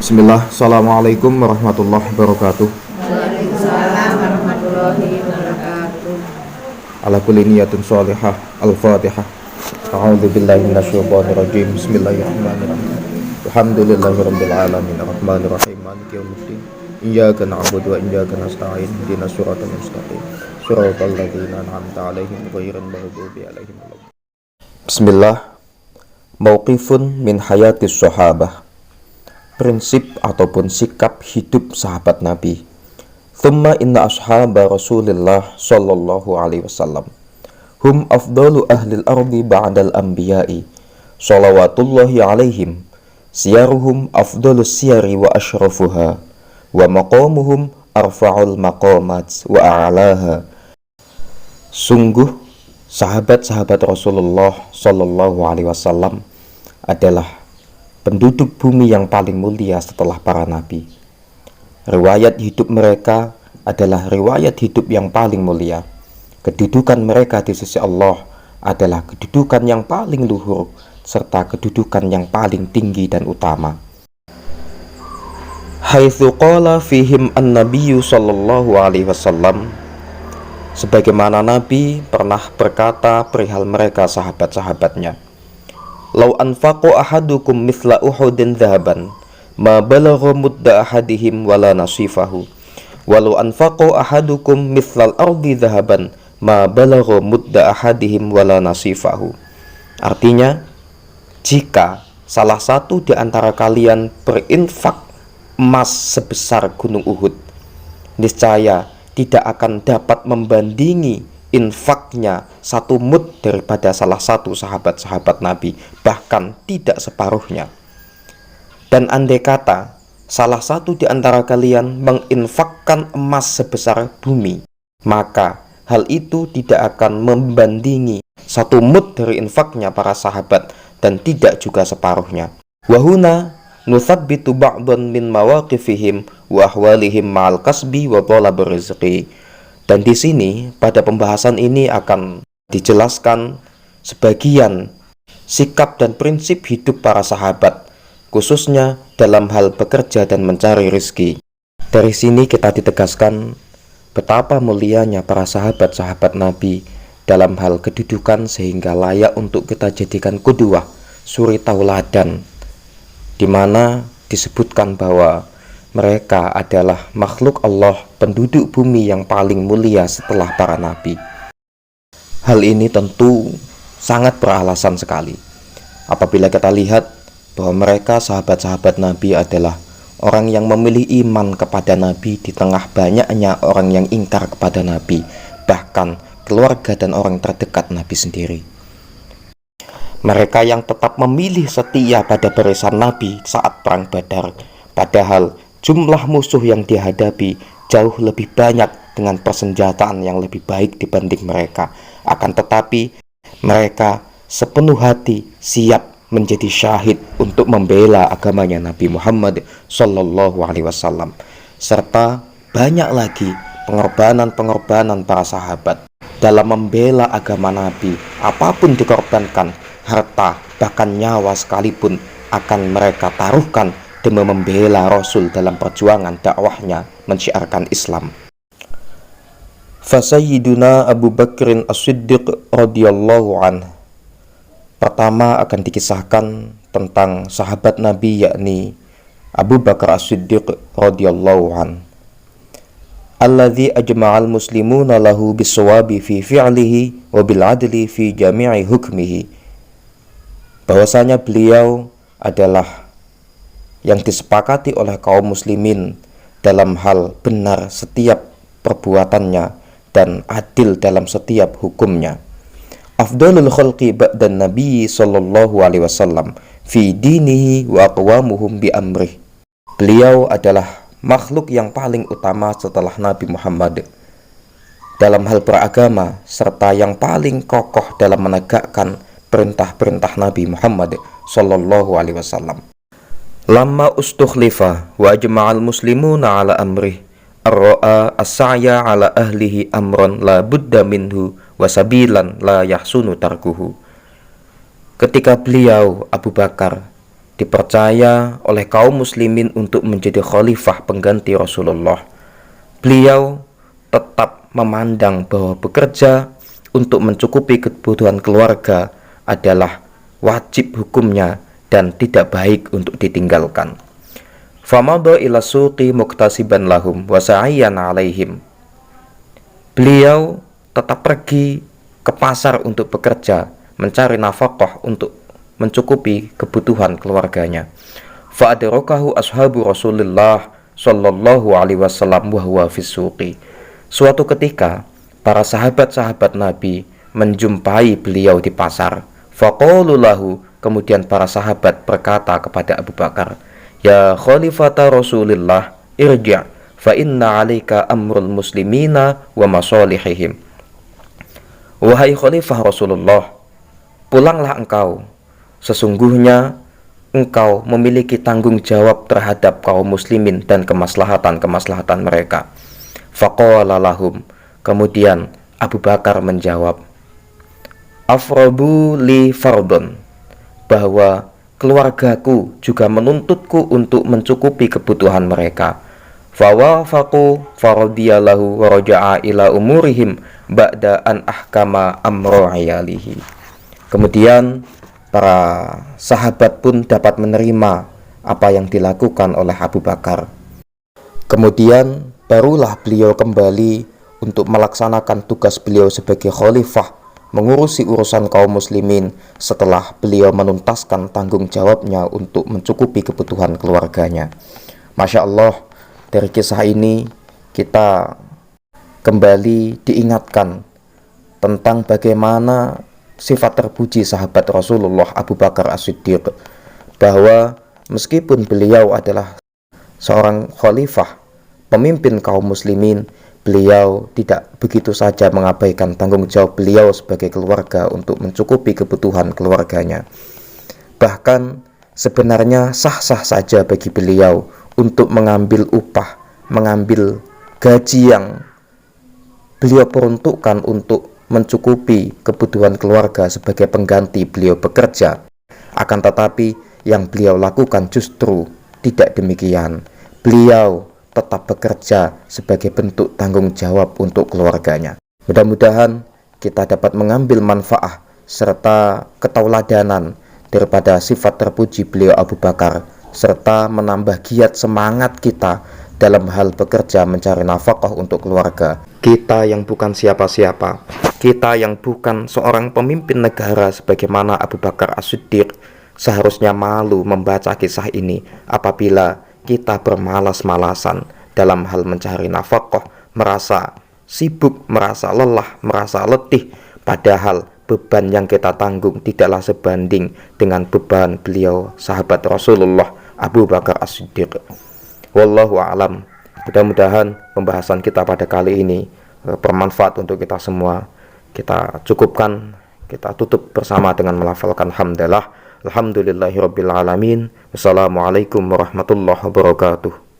Bismillah, Assalamualaikum warahmatullahi wabarakatuh. Waalaikumsalam warahmatullahi wabarakatuh. Ala kulli niyatin sholihah. Al-Fatihah. A'udzu billahi minasyaitonir rajim. Bismillahirrahmanirrahim. Alhamdulillahirabbil alamin arrahmanir rahim maliki yaumiddin. Iyyaka na'budu wa iyyaka nasta'in. Ihdinas siratal mustaqim. Shiratal ladzina an'amta 'alaihim ghairil maghdubi alaihim waladdallin. Bismillah. Mauqifun min hayatis sahabah. Prinsip ataupun sikap hidup sahabat Nabi. Thumma inna ashaba Rasulillah sallallahu alaihi wasallam hum afdalu ahlil ardi ba'dal anbiya'i salawatullahi alaihim siyaruhum afdalus siyari wa ashrafuha wa maqamuhum arfa'ul maqamat wa a'laha. Sungguh sahabat-sahabat Rasulullah sallallahu alaihi wasallam adalah penduduk bumi yang paling mulia setelah para nabi. Riwayat hidup mereka adalah riwayat hidup yang paling mulia. Kedudukan mereka di sisi Allah adalah kedudukan yang paling luhur serta kedudukan yang paling tinggi dan utama. Haitsu qala fihim an-nabiyyu sallallahu alaihi wasallam, sebagaimana Nabi pernah berkata perihal mereka sahabat-sahabatnya, "Lau anfaqu ahadukum mithla Uhudin dhahaban ma balagha mudda ahadihim wala nasifahu walau anfaqu ahadukum mithlal ardi dhahaban ma balagha mudda ahadihim wala nasifahu." Artinya, jika salah satu di antara kalian berinfak emas sebesar gunung Uhud, niscaya tidak akan dapat membandingi infaknya satu mud daripada salah satu sahabat-sahabat Nabi, bahkan tidak separuhnya. Dan andai kata salah satu di antara kalian menginfakkan emas sebesar bumi, maka hal itu tidak akan membandingi satu mud dari infaknya para sahabat dan tidak juga separuhnya. Wahuna nuthabbitu ba'dan min mawaqifihim wa ahwalihim ma'al kasbi wa talab rizqi. Dan di sini pada pembahasan ini akan dijelaskan sebagian sikap dan prinsip hidup para sahabat, khususnya dalam hal bekerja dan mencari rezeki. Dari sini kita ditegaskan betapa mulianya para sahabat-sahabat Nabi dalam hal kedudukan sehingga layak untuk kita jadikan qudwah, suri tauladan, di mana disebutkan bahwa mereka adalah makhluk Allah, penduduk bumi yang paling mulia setelah para nabi. Hal ini tentu sangat beralasan sekali apabila kita lihat bahwa mereka sahabat-sahabat Nabi adalah orang yang memilih iman kepada Nabi di tengah banyaknya orang yang ingkar kepada Nabi, bahkan keluarga dan orang terdekat Nabi sendiri. Mereka yang tetap memilih setia pada barisan Nabi saat perang Badar, padahal jumlah musuh yang dihadapi jauh lebih banyak dengan persenjataan yang lebih baik dibanding mereka. Akan tetapi mereka sepenuh hati siap menjadi syahid untuk membela agamanya Nabi Muhammad sallallahu alaihi wasallam. Serta banyak lagi pengorbanan-pengorbanan para sahabat dalam membela agama Nabi. Apapun dikorbankan, harta bahkan nyawa sekalipun akan mereka taruhkan demi membela Rasul dalam perjuangan dakwahnya mensyiarkan Islam. Fasayyiduna Abu Bakrin As-Siddiq radhiyallahu anhu. Pertama akan dikisahkan tentang sahabat Nabi, yakni Abu Bakar As-Siddiq radhiyallahu anhu. Alladzi ajma'al muslimuna lahu bis-shawabi fi fi'lihi wa bil 'adli fi jami'i hukmihi. Bahwasanya beliau adalah yang disepakati oleh kaum muslimin dalam hal benar setiap perbuatannya dan adil dalam setiap hukumnya. Afdalul khalqi ba'dan nabi sallallahu alaihi wasallam fi dinihi wa aqwamuhum bi amrih. Beliau adalah makhluk yang paling utama setelah Nabi Muhammad dalam hal beragama serta yang paling kokoh dalam menegakkan perintah-perintah Nabi Muhammad sallallahu alaihi wasallam. Lamma ustukhlifa wa ajma'al muslimuna ala amrih ar-ra'a as-sa'ya ala ahlihi amran la budda minhu wa sabilan la yahsunu tarkuhu. Ketika beliau Abu Bakar dipercaya oleh kaum muslimin untuk menjadi khalifah pengganti Rasulullah. Beliau tetap memandang bahwa bekerja untuk mencukupi kebutuhan keluarga adalah wajib hukumnya dan tidak baik untuk ditinggalkan. Famada ila suqi muktasiban lahum wa sa'iyan alaihim. Beliau tetap pergi ke pasar untuk bekerja, mencari nafkah untuk mencukupi kebutuhan keluarganya. Fa'adrakahu ashabu Rasulullah sallallahu alaihi wasallam wa huwa fis suqi. Suatu ketika para sahabat-sahabat Nabi menjumpai beliau di pasar. Faqalu lahu, kemudian para sahabat berkata kepada Abu Bakar, "Ya khalifata Rasulillah, irji' fa inna 'alaika amrul muslimina wa masalihihim." Wahai khalifah Rasulullah, pulanglah engkau. Sesungguhnya engkau memiliki tanggung jawab terhadap kaum muslimin dan kemaslahatan-kemaslahatan mereka. Faqala lahum, kemudian Abu Bakar menjawab, "Afrabu li fardun," bahwa keluargaku juga menuntutku untuk mencukupi kebutuhan mereka. Fawafaqu faradiyallahu wa raja'a ila umurihim ba'da an ahkama amru ayalihi. Kemudian para sahabat pun dapat menerima apa yang dilakukan oleh Abu Bakar. Kemudian barulah beliau kembali untuk melaksanakan tugas beliau sebagai khalifah, mengurusi urusan kaum muslimin setelah beliau menuntaskan tanggung jawabnya untuk mencukupi kebutuhan keluarganya. Masya Allah, dari kisah ini kita kembali diingatkan tentang bagaimana sifat terpuji sahabat Rasulullah Abu Bakar As-Siddiq, bahwa meskipun beliau adalah seorang khalifah, pemimpin kaum muslimin, beliau tidak begitu saja mengabaikan tanggung jawab beliau sebagai keluarga untuk mencukupi kebutuhan keluarganya. Bahkan sebenarnya sah-sah saja bagi beliau untuk mengambil upah, mengambil gaji yang beliau peruntukkan untuk mencukupi kebutuhan keluarga sebagai pengganti beliau bekerja. Akan tetapi yang beliau lakukan justru tidak demikian. Beliau tetap bekerja sebagai bentuk tanggung jawab untuk keluarganya. Mudah-mudahan kita dapat mengambil manfaat serta ketauladanan daripada sifat terpuji beliau Abu Bakar, serta menambah giat semangat kita dalam hal bekerja mencari nafkah untuk keluarga. Kita yang bukan siapa-siapa, kita yang bukan seorang pemimpin negara sebagaimana Abu Bakar As-Siddiq, seharusnya malu membaca kisah ini apabila kita bermalas-malasan dalam hal mencari nafkah, merasa sibuk, merasa lelah, merasa letih, padahal beban yang kita tanggung tidaklah sebanding dengan beban beliau sahabat Rasulullah Abu Bakar As-Siddiq. Wallahu a'lam. Mudah-mudahan pembahasan kita pada kali ini bermanfaat untuk kita semua. Kita cukupkan, kita tutup bersama dengan melafalkan hamdalah. Alhamdulillahirabbil alamin. Wassalamualaikum warahmatullahi wabarakatuh.